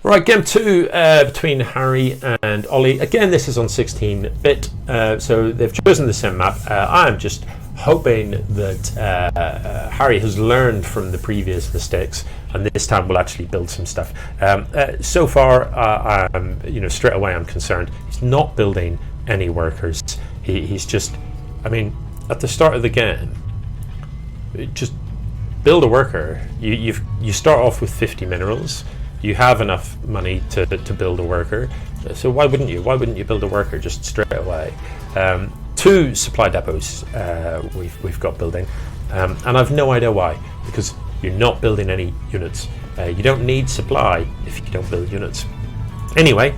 Right, game two between Harry and Ollie. Again, this is on 16-bit, so they've chosen the same map. I'm just hoping that Harry has learned from the previous mistakes, and this time will actually build some stuff. So far, straight away I'm concerned. He's not building any workers. He's just, I mean, at the start of the game, just build a worker. You start off with 50 minerals. You have enough money to build a worker, so why wouldn't you? Why wouldn't you build a worker just straight away? 2 supply depots we've got building, and I've no idea why, because you're not building any units. You don't need supply if you don't build units. Anyway,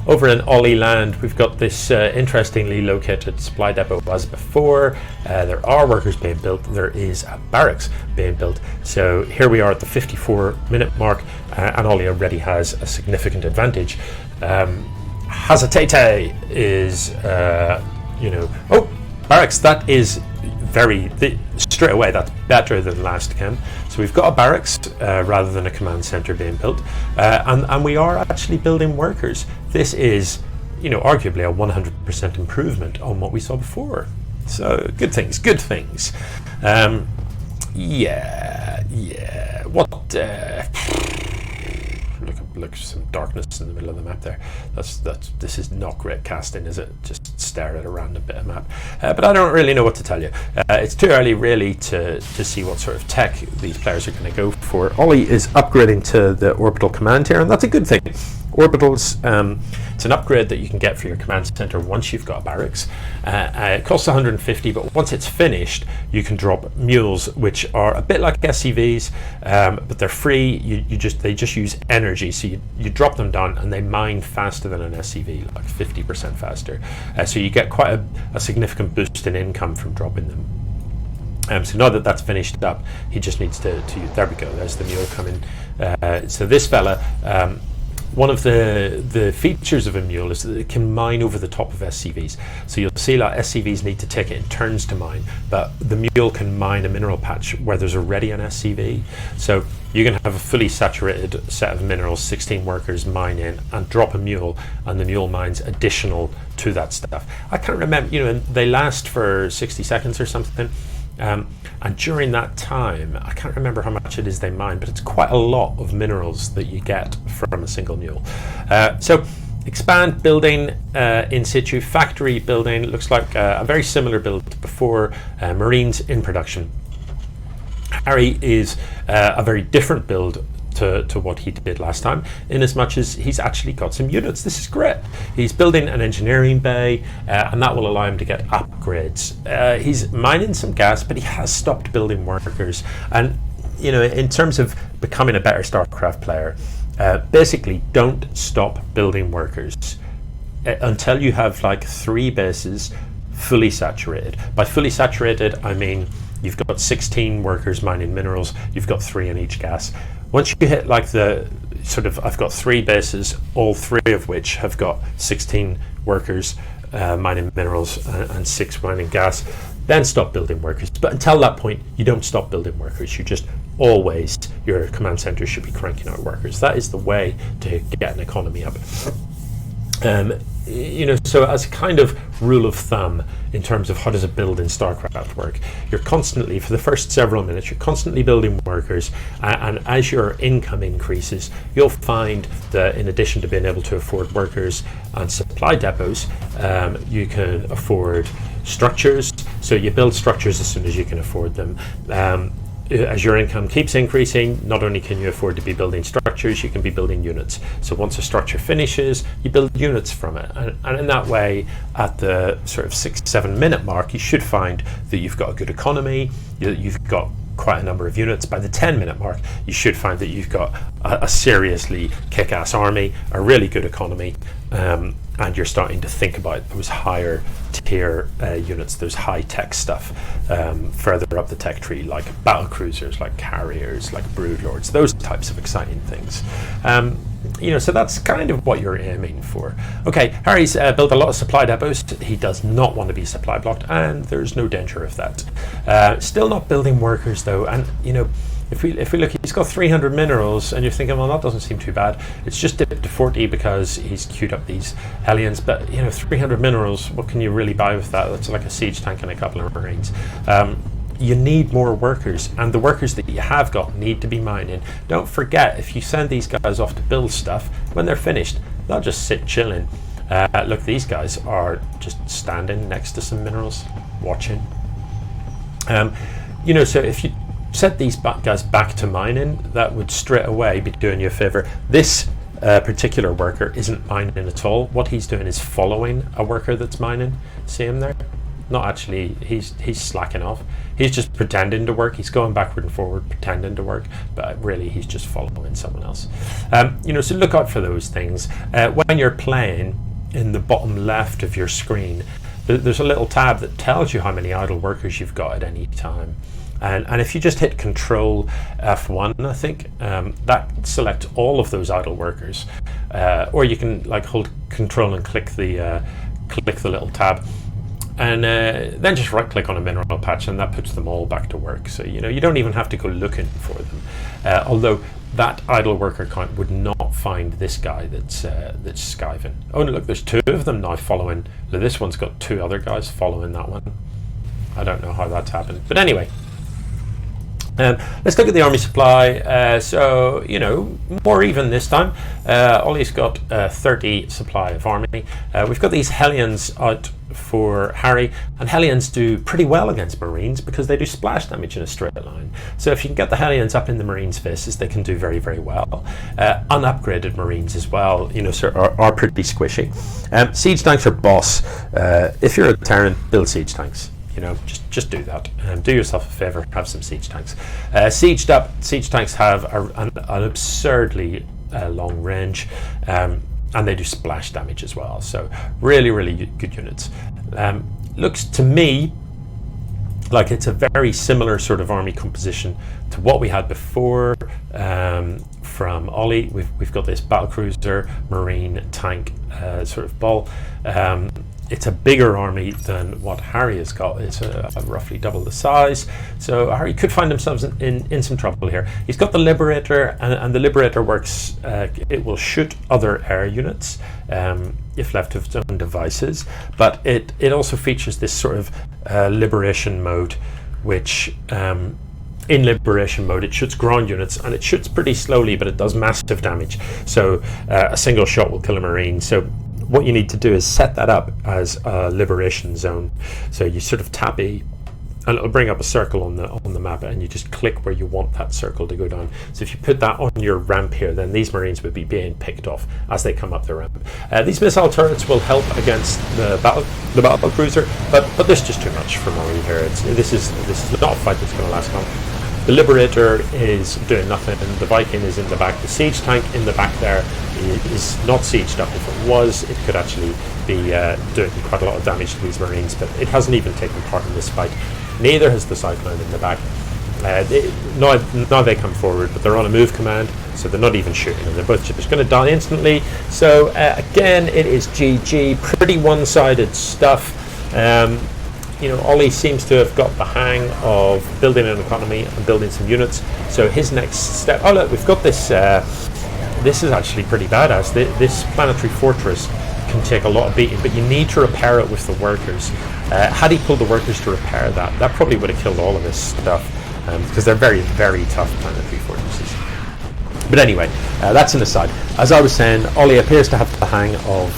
over in Ollie land, we've got this interestingly located supply depot as before. There are workers being built. There is a barracks being built. So here we are at the 54-minute mark, and Ollie already has a significant advantage. Hazatete is, barracks. That is straight away, that's better than last game. So we've got a barracks rather than a command center being built, and we are actually building workers. This is, arguably a 100% improvement on what we saw before. So good things. Look, some darkness in the middle of the map there. This is not great casting, is it? Just stare at a random bit of map. But I don't really know what to tell you. It's too early really to see what sort of tech these players are going to go for. Ollie is upgrading to the orbital command here, and that's a good thing. Orbitals, it's an upgrade that you can get for your command center once you've got a barracks. It costs 150, but once it's finished, you can drop mules, which are a bit like SCVs, but they're free. They just use energy, so you drop them down and they mine faster than an SCV, like 50% faster. So you get quite a significant boost in income from dropping them. So now that that's finished up, he just needs to use. There we go. There's the mule coming. So this fella. One of the features of a mule is that it can mine over the top of SCVs. So you'll see like SCVs need to take it in turns to mine, but the mule can mine a mineral patch where there's already an SCV. So you can have a fully saturated set of minerals, 16 workers mine in and drop a mule, and the mule mines additional to that stuff. I can't remember, they last for 60 seconds or something. And during that time, I can't remember how much it is they mine, but it's quite a lot of minerals that you get from a single mule. So expand building in situ, factory building, looks like a very similar build to before. Marines in production. Harry is a very different build to what he did last time, in as much as he's actually got some units. This is great. He's building an engineering bay, and that will allow him to get upgrades. He's mining some gas, but he has stopped building workers. And in terms of becoming a better StarCraft player, basically don't stop building workers until you have like 3 bases fully saturated. By fully saturated, I mean you've got 16 workers mining minerals, you've got 3 in each gas. Once you hit like the sort of, I've got 3 bases, all 3 of which have got 16 workers mining minerals and 6 mining gas, then stop building workers. But until that point, you don't stop building workers. You just always, your command center should be cranking out workers. That is the way to get an economy up. So as a kind of rule of thumb in terms of how does a build in StarCraft work, you're constantly, for the first several minutes, you're constantly building workers, and as your income increases, you'll find that in addition to being able to afford workers and supply depots, you can afford structures. So you build structures as soon as you can afford them. As your income keeps increasing, not only can you afford to be building structures, you can be building units. So once a structure finishes, you build units from it. And in that way, at the sort of 6-7 minute mark, you should find that you've got a good economy, you've got quite a number of units. By the 10-minute mark, you should find that you've got a seriously kick-ass army, a really good economy, and you're starting to think about those higher tier units, those high-tech stuff further up the tech tree, like battle cruisers, like carriers, like broodlords, those types of exciting things. So that's kind of what you're aiming for. Okay, Harry's built a lot of supply depots. He does not want to be supply blocked, and there's no danger of that. Still not building workers though, and if we look, he's got 300 minerals, and you're thinking, well, that doesn't seem too bad. It's just dipped to 40 because he's queued up these Hellions. But 300 minerals, what can you really buy with that? That's like a siege tank and a couple of Marines. You need more workers, and the workers that you have got need to be mining. Don't forget, if you send these guys off to build stuff, when they're finished, they'll just sit chilling. Look, these guys are just standing next to some minerals, watching. So if you set these guys back to mining, that would straight away be doing you a favor. This particular worker isn't mining at all. What he's doing is following a worker that's mining. See him there? Not actually, he's slacking off. He's just pretending to work. He's going backward and forward, pretending to work, but really he's just following someone else. So look out for those things. When you're playing, in the bottom left of your screen, there's a little tab that tells you how many idle workers you've got at any time. And if you just hit Control F1, I think, that selects all of those idle workers. Or you can hold Control and click the little tab. And then just right click on a mineral patch, and that puts them all back to work. So you don't even have to go looking for them. Although that idle worker count would not find this guy that's skiving. Oh, look, there's two of them now following. This one's got two other guys following that one. I don't know how that's happened, but anyway. Let's look at the army supply. So more even this time. Ollie's got 30 supply of army. We've got these Hellions out for Harry, and Hellions do pretty well against Marines because they do splash damage in a straight line. So if you can get the Hellions up in the Marines' faces, they can do very, very well. Unupgraded Marines as well, are pretty squishy. Siege tanks are boss. If you're a Terran, build siege tanks. Just do that. Do yourself a favor, have some siege tanks. Sieged up, siege tanks have an absurdly long range, and they do splash damage as well. So really, really good units. Looks to me like it's a very similar sort of army composition to what we had before from Ollie. We've got this battlecruiser, marine, tank sort of ball. It's a bigger army than what Harry has got. It's roughly double the size. So Harry could find himself in some trouble here. He's got the Liberator, and the Liberator works, it will shoot other air units if left to its own devices. But it also features this sort of liberation mode, which in liberation mode it shoots ground units, and it shoots pretty slowly, but it does massive damage. So a single shot will kill a Marine. So what you need to do is set that up as a liberation zone. So you sort of tap E, and it'll bring up a circle on the map, and you just click where you want that circle to go down. So if you put that on your ramp here, then these Marines would be being picked off as they come up the ramp. These missile turrets will help against the battle cruiser, but there's just too much for Ollie here. This is not a fight that's going to last long. The Liberator is doing nothing, and the Viking is in the back. The siege tank in the back there is not sieged up. If it was, it could actually be doing quite a lot of damage to these Marines, but it hasn't even taken part in this fight. Neither has the Cyclone in the back. Now they come forward, but they're on a move command, so they're not even shooting, and they're both just going to die instantly. So again, it is GG. Pretty one-sided stuff. Ollie seems to have got the hang of building an economy and building some units. So his next step... Oh, look, we've got this... this is actually pretty badass. This planetary fortress can take a lot of beating, but you need to repair it with the workers. Had he pulled the workers to repair that probably would have killed all of his stuff, because they're very, very tough planetary fortresses. But anyway, that's an aside. As I was saying, Ollie appears to have the hang of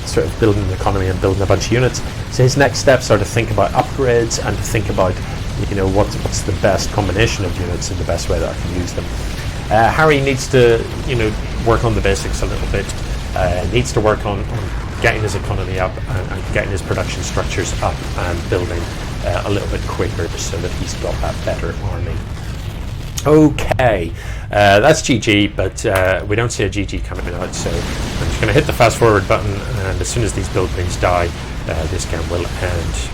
sort of building an economy and building a bunch of units. So his next steps are to think about upgrades and to think about, what's the best combination of units and the best way that I can use them. Harry needs to, work on the basics a little bit. Needs to work on getting his economy up and getting his production structures up and building a little bit quicker so that he's got that better army. Okay, that's GG, but we don't see a GG coming out, so I'm just going to hit the fast forward button, and as soon as these buildings die, this game will end.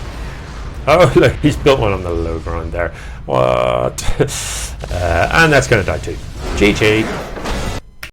Oh, look, he's built one on the low ground there. What? And that's going to die too. GG.